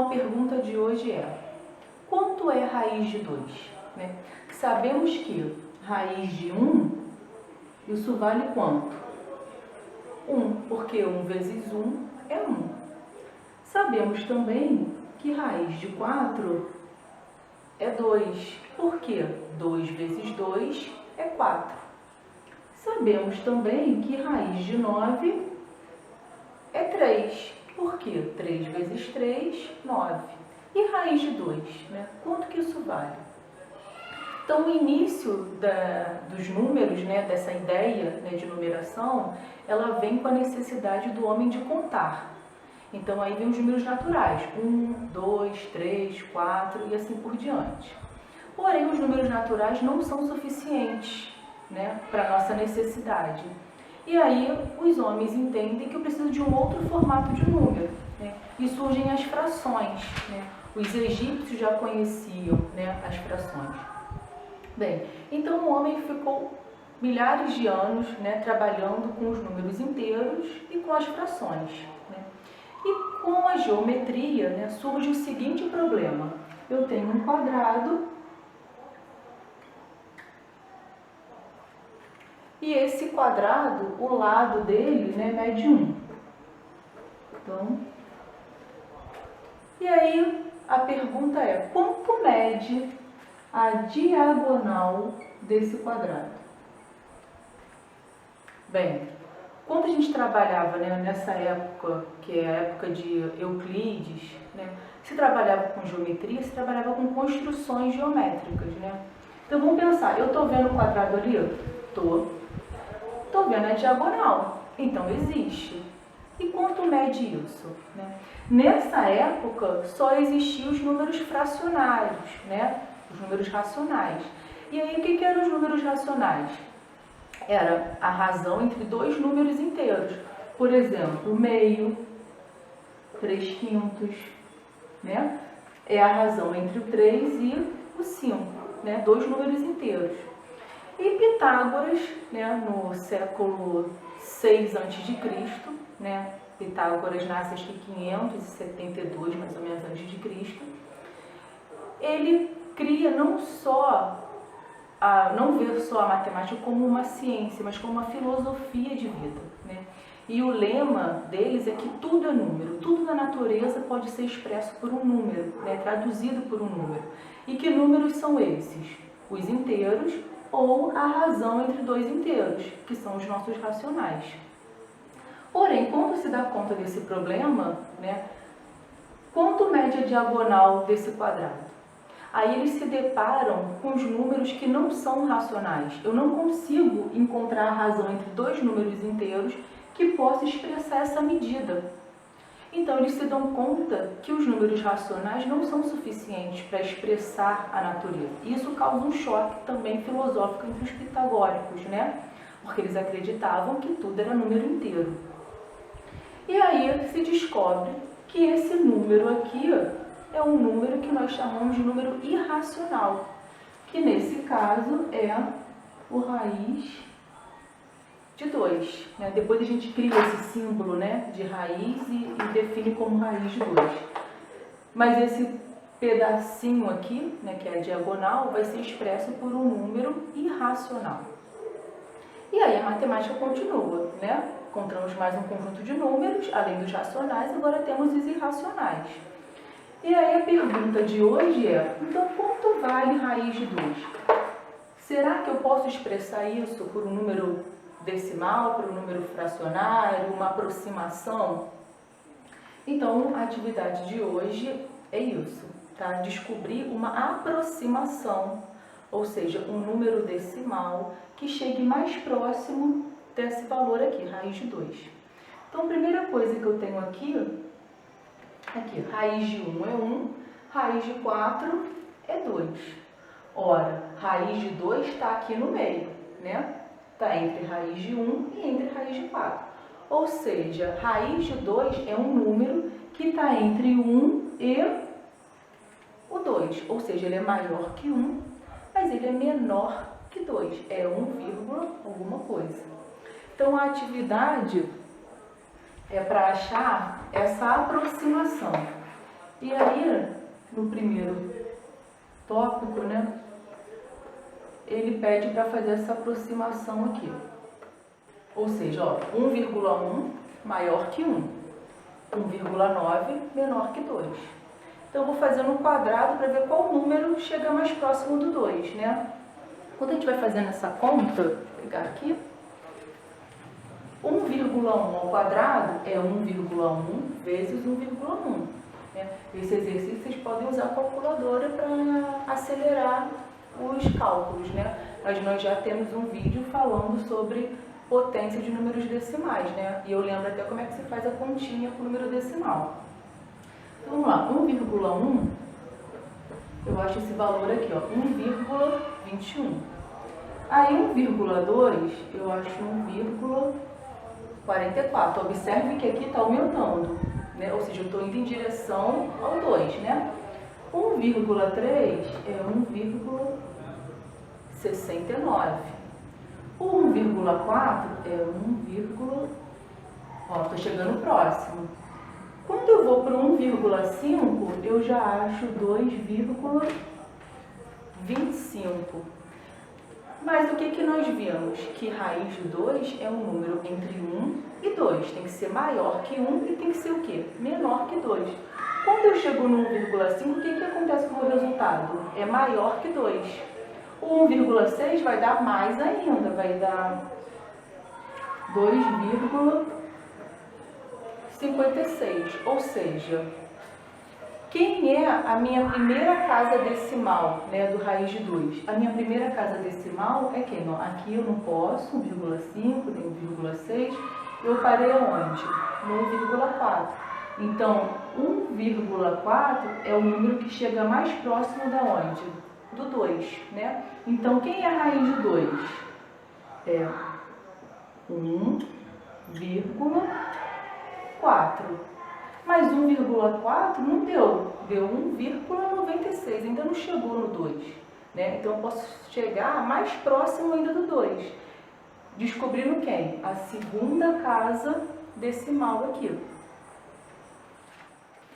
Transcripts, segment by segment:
a pergunta de hoje é: quanto é raiz de 2? Né? Sabemos que raiz de 1, isso vale quanto? 1, porque 1 vezes 1 é 1. Sabemos também que raiz de 4 é 2, porque 2 vezes 2 é 4. Sabemos também que raiz de 9 é 3, porque 3 vezes 3, 9. E raiz de 2, né? Quanto que isso vale? Então, o início dos números, né, dessa ideia, né, de numeração, ela vem com a necessidade do homem de contar. Então, aí vem os números naturais, 1, 2, 3, 4 e assim por diante. Porém, os números naturais não são suficientes, né, para a nossa necessidade. E aí, os homens entendem que eu preciso de um outro formato de número, né, e surgem as frações, né. Os egípcios já conheciam, né, as frações. Bem, então o homem ficou milhares de anos, né, trabalhando com os números inteiros e com as frações. Né? E com a geometria, né, surge o seguinte problema. Eu tenho um quadrado e esse quadrado, o lado dele, né, mede 1. Então, e aí a pergunta é: quanto mede a diagonal desse quadrado? Bem, quando a gente trabalhava, né, nessa época, que é a época de Euclides, né, se trabalhava com geometria, se trabalhava com construções geométricas, né? Então vamos pensar, eu estou vendo o quadrado ali? Estou vendo a diagonal, então existe. E quanto mede isso? Né? Nessa época só existiam os números fracionários, né? Os números racionais. E aí o que eram os números racionais? Era a razão entre dois números inteiros. Por exemplo, meio, 3/5, né? É a razão entre o 3 e o 5, né? Dois números inteiros. E Pitágoras, né, no século 6 a.C., né? Pitágoras nasce acho que 572, mais ou menos, antes de Cristo. Ele cria não ver só a matemática como uma ciência, mas como uma filosofia de vida, né? E o lema deles é que tudo é número, tudo na natureza pode ser expresso por um número, né? Traduzido por um número. E que números são esses? Os inteiros ou a razão entre dois inteiros, que são os nossos racionais. Porém, quando se dá conta desse problema, né, quanto mede a diagonal desse quadrado? Aí eles se deparam com os números que não são racionais. Eu não consigo encontrar a razão entre dois números inteiros que possa expressar essa medida. Então eles se dão conta que os números racionais não são suficientes para expressar a natureza. Isso causa um choque também filosófico entre os pitagóricos, né? Porque eles acreditavam que tudo era número inteiro. E aí se descobre que esse número aqui é um número que nós chamamos de número irracional, que nesse caso é o raiz de 2. Né? Depois a gente cria esse símbolo, né, de raiz e define como raiz de 2. Mas esse pedacinho aqui, né, que é a diagonal, vai ser expresso por um número irracional. E aí a matemática continua, né? Encontramos mais um conjunto de números, além dos racionais, agora temos os irracionais. E aí a pergunta de hoje é: então quanto vale raiz de 2? Será que eu posso expressar isso por um número decimal, por um número fracionário, uma aproximação? Então a atividade de hoje é isso, tá? Descobrir uma aproximação, ou seja, um número decimal que chegue mais próximo desse valor aqui, raiz de 2. Então a primeira coisa que eu tenho aqui, raiz de 1 é 1, raiz de 4 é 2. Ora, raiz de 2 está aqui no meio, né? Está entre raiz de 1 e entre raiz de 4. Ou seja, raiz de 2 é um número que está entre 1 e o 2. Ou seja, ele é maior que 1, mas ele é menor que 2. É 1, alguma coisa. Então, a atividade é para achar essa aproximação. E aí, no primeiro tópico, né, ele pede para fazer essa aproximação aqui. Ou seja, ó, 1,1 maior que 1, 1,9 menor que 2. Então, eu vou fazer no quadrado para ver qual número chega mais próximo do 2, né? Quando a gente vai fazendo essa conta, vou pegar aqui, 1,1 ao quadrado é 1,1 vezes 1,1. Né? Esse exercício vocês podem usar a calculadora para acelerar os cálculos, né? Mas nós já temos um vídeo falando sobre potência de números decimais, né? E eu lembro até como é que se faz a continha com o número decimal. Então, vamos lá, 1,1, eu acho esse valor aqui, ó, 1,21. Aí 1,2, eu acho 1,44. Observe que aqui está aumentando, né? Ou seja, eu estou indo em direção ao 2, né? 1,3 é 1,69. O 1,4 é 1, ó, estou chegando próximo. Quando eu vou para o 1,5, eu já acho 2,25. Mas o que nós vimos? Que raiz de 2 é um número entre 1 e 2. Tem que ser maior que 1 e tem que ser o quê? Menor que 2. Quando eu chego no 1,5, o que acontece com o meu resultado? É maior que 2. O 1,6 vai dar mais ainda, vai dar 2,56. Ou seja, quem é a minha primeira casa decimal, né, do raiz de 2? A minha primeira casa decimal é quem? Não, aqui eu não posso, 1,5, nem 1,6. Eu parei aonde? No 1,4. Então, 1,4 é o número que chega mais próximo da onde? Do 2, né? Então, quem é a raiz de 2? É 1,4. Mas 1,4 não deu, deu 1,96, ainda não chegou no 2, né? Então, eu posso chegar mais próximo ainda do 2. Descobrindo quem? A segunda casa decimal aqui.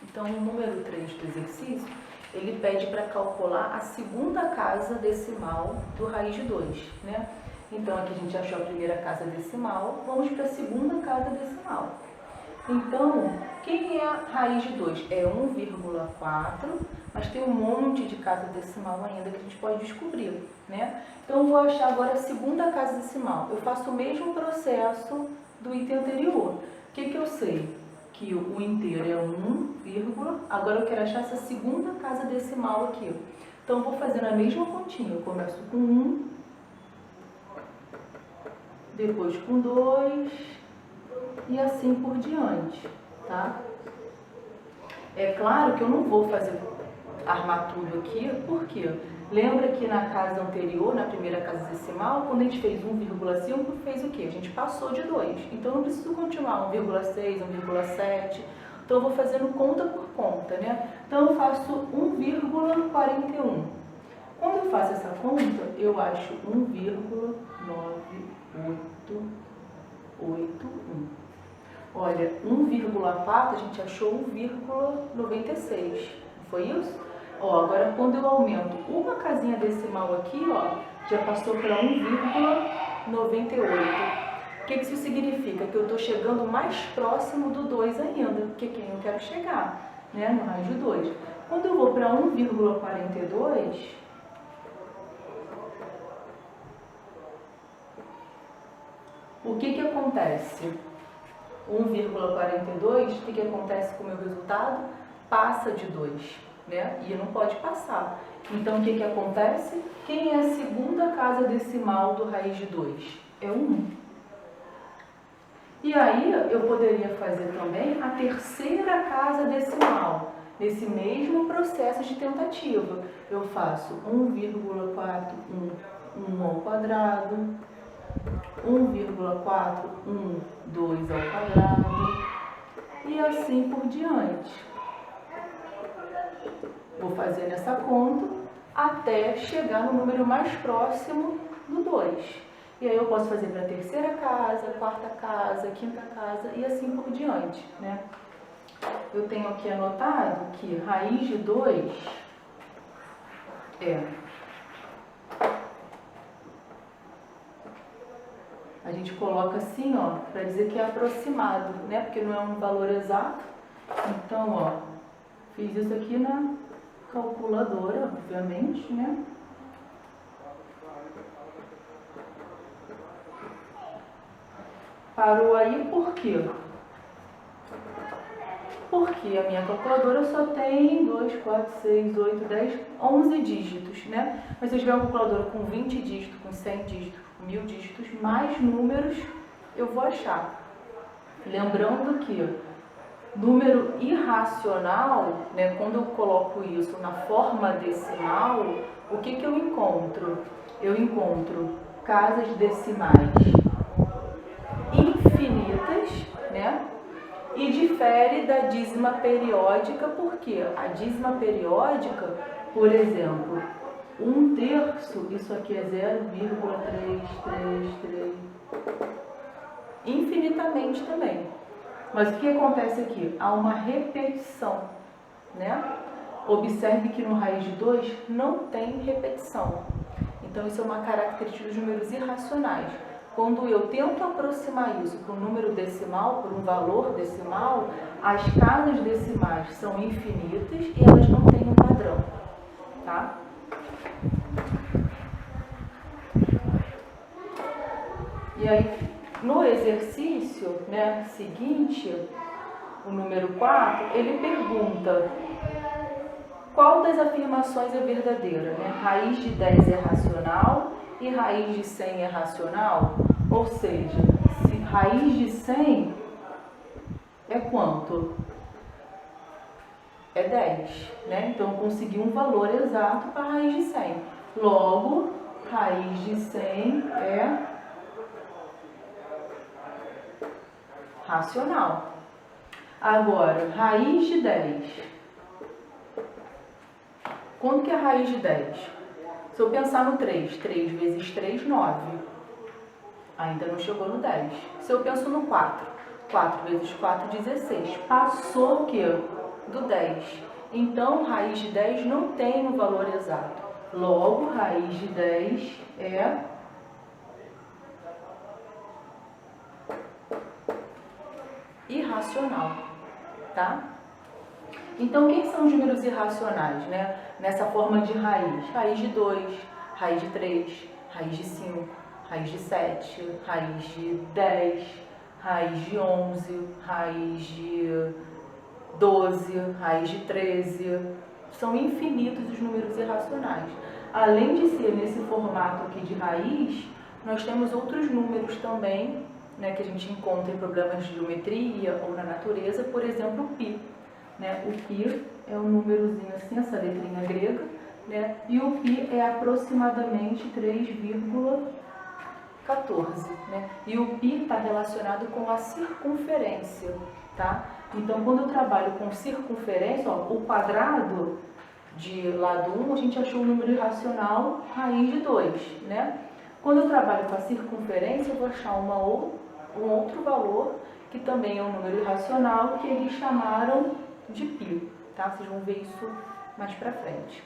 Então, no número 3 do exercício, ele pede para calcular a segunda casa decimal do raiz de 2, né? Então, aqui a gente achou a primeira casa decimal, vamos para a segunda casa decimal. Então, quem é a raiz de 2? É 1,4, mas tem um monte de casa decimal ainda que a gente pode descobrir, né? Então, eu vou achar agora a segunda casa decimal. Eu faço o mesmo processo do item anterior. O que eu sei? Que o inteiro é 1, agora eu quero achar essa segunda casa decimal aqui. Então, eu vou fazendo a mesma continha. Eu começo com 1, depois com 2 e assim por diante, tá? É claro que eu não vou armar tudo aqui, por quê? Lembra que na casa anterior, na primeira casa decimal, quando a gente fez 1,5, fez o quê? A gente passou de 2. Então, eu não preciso continuar 1,6, 1,7. Então, eu vou fazendo conta por conta, né? Então, eu faço 1,41. Quando eu faço essa conta, eu acho 1,9881. Olha, 1,4 a gente achou 1,96. Foi isso? Ó, agora quando eu aumento uma casinha decimal aqui, ó, já passou para 1,98. O que isso significa? Que eu estou chegando mais próximo do 2 ainda, porque quem eu quero chegar, né, no raiz de 2. Quando eu vou para 1,42, o que acontece? 1,42, o que acontece com o meu resultado? Passa de 2. Né? E não pode passar. Então, o que acontece? Quem é a segunda casa decimal do raiz de 2? É o 1. E aí, eu poderia fazer também a terceira casa decimal, nesse mesmo processo de tentativa. Eu faço 1,411 ao quadrado, 1,412 ao quadrado, e assim por diante. Vou fazer nessa conta até chegar no número mais próximo do 2. E aí eu posso fazer para a terceira casa, quarta casa, quinta casa e assim por diante, né? eu tenho aqui anotado que raiz de 2 é... A gente coloca assim, ó, para dizer que é aproximado, né? Porque não é um valor exato. Então, ó, fiz isso aqui na calculadora, obviamente, né? Parou aí por quê? Porque a minha calculadora só tem 2, 4, 6, 8, 10, 11 dígitos, né? Mas se eu tiver uma calculadora com 20 dígitos, com 100 dígitos, com 1000 dígitos, mais números eu vou achar. Lembrando que número irracional, né, quando eu coloco isso na forma decimal, o que eu encontro? Eu encontro casas decimais infinitas, né? E difere da dízima periódica, porque a dízima periódica, por exemplo, 1/3, isso aqui é 0,333, infinitamente também. Mas o que acontece aqui? Há uma repetição, né? Observe que no raiz de 2 não tem repetição. Então isso é uma característica dos números irracionais. Quando eu tento aproximar isso para um número decimal, para um valor decimal, as casas decimais são infinitas e elas não têm um padrão, tá? E aí, no exercício, né, seguinte, o número 4, ele pergunta qual das afirmações é verdadeira, né? Raiz de 10 é racional e raiz de 100 é racional? Ou seja, se raiz de 100 é quanto? É 10, né? Então eu consegui um valor exato para a raiz de 100. Logo, raiz de 100 é racional. Agora, raiz de 10. Quanto que é a raiz de 10? Se eu pensar no 3, 3 vezes 3, 9. Ainda não chegou no 10. Se eu penso no 4, 4 vezes 4, 16. Passou o quê? Do 10. Então, raiz de 10 não tem um valor exato. Logo, raiz de 10 é irracional, tá? Então, quem são os números irracionais, né? Nessa forma de raiz? Raiz de 2, raiz de 3, raiz de 5, raiz de 7, raiz de 10, raiz de 11, raiz de 12, raiz de 13. São infinitos os números irracionais. Além de ser nesse formato aqui de raiz, nós temos outros números também, né, que a gente encontra em problemas de geometria ou na natureza, por exemplo, o π. Né? O π é um númerozinho assim, essa letrinha grega, né? E o π é aproximadamente 3,14. Né? E o π está relacionado com a circunferência, tá? Então, quando eu trabalho com circunferência, ó, o quadrado de lado 1, a gente achou o número irracional raiz de 2, né? Quando eu trabalho com a circunferência, eu vou achar um outro valor, que também é um número irracional, que eles chamaram de π, tá? Vocês vão ver isso mais pra frente.